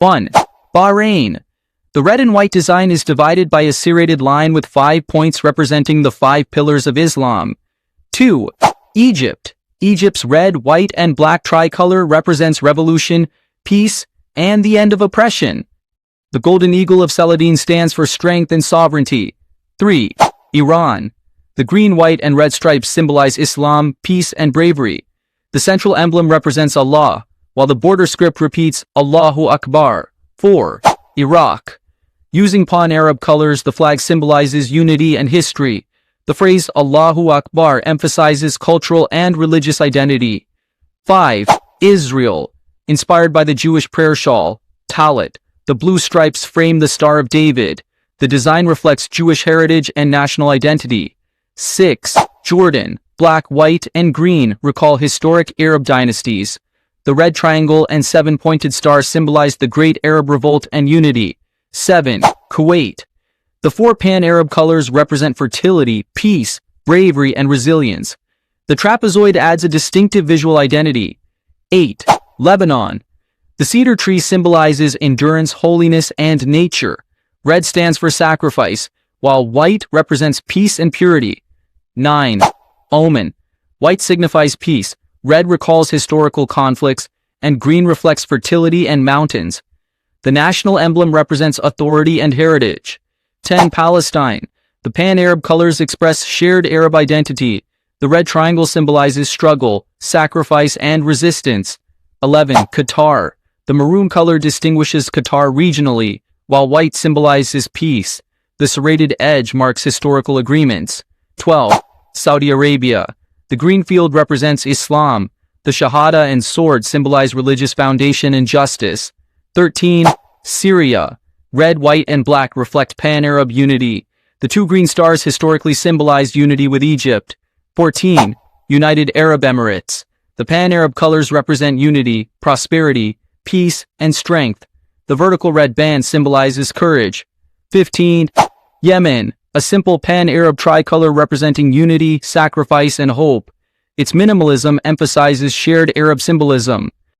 1. Bahrain. The red and white design is divided by a serrated line with 5 points representing the 5 pillars of Islam. 2. Egypt. Egypt's red, white, and black tricolor represents revolution, peace, and the end of oppression. The golden eagle of Saladin stands for strength and sovereignty. 3. Iran. The green, white, and red stripes symbolize Islam, peace, and bravery. The central emblem represents Allah, while the border script repeats Allahu Akbar. 4. Iraq. Using pan-Arab colors, the flag symbolizes unity and history. The phrase Allahu Akbar emphasizes cultural and religious identity. 5. Israel. Inspired by the Jewish prayer shawl, Talit, the blue stripes frame the Star of David. The design reflects Jewish heritage and national identity. 6. Jordan. Black, white, and green recall historic Arab dynasties. The red triangle and 7-pointed star symbolize the Great Arab Revolt and unity. 7. Kuwait. The 4 pan-Arab colors represent fertility, peace, bravery, and resilience. The trapezoid adds a distinctive visual identity. 8. Lebanon. The cedar tree symbolizes endurance, holiness, and nature. Red stands for sacrifice, while white represents peace and purity. 9. Oman. White signifies peace, red recalls historical conflicts, and green reflects fertility and mountains. The national emblem represents authority and heritage. 10. Palestine. The pan-Arab colors express shared Arab identity. The red triangle symbolizes struggle, sacrifice, and resistance. 11. Qatar. The maroon color distinguishes Qatar regionally, while white symbolizes peace. The serrated edge marks historical agreements. 12. Saudi Arabia. The green field represents Islam. The shahada and sword symbolize religious foundation and justice. 13. Syria. Red, white, and black reflect pan-Arab unity. The 2 green stars historically symbolized unity with Egypt. 14. United Arab Emirates. The pan-Arab colors represent unity, prosperity, peace, and strength. The vertical red band symbolizes courage. 15. Yemen. A simple pan-Arab tricolor representing unity, sacrifice, and hope. Its minimalism emphasizes shared Arab symbolism.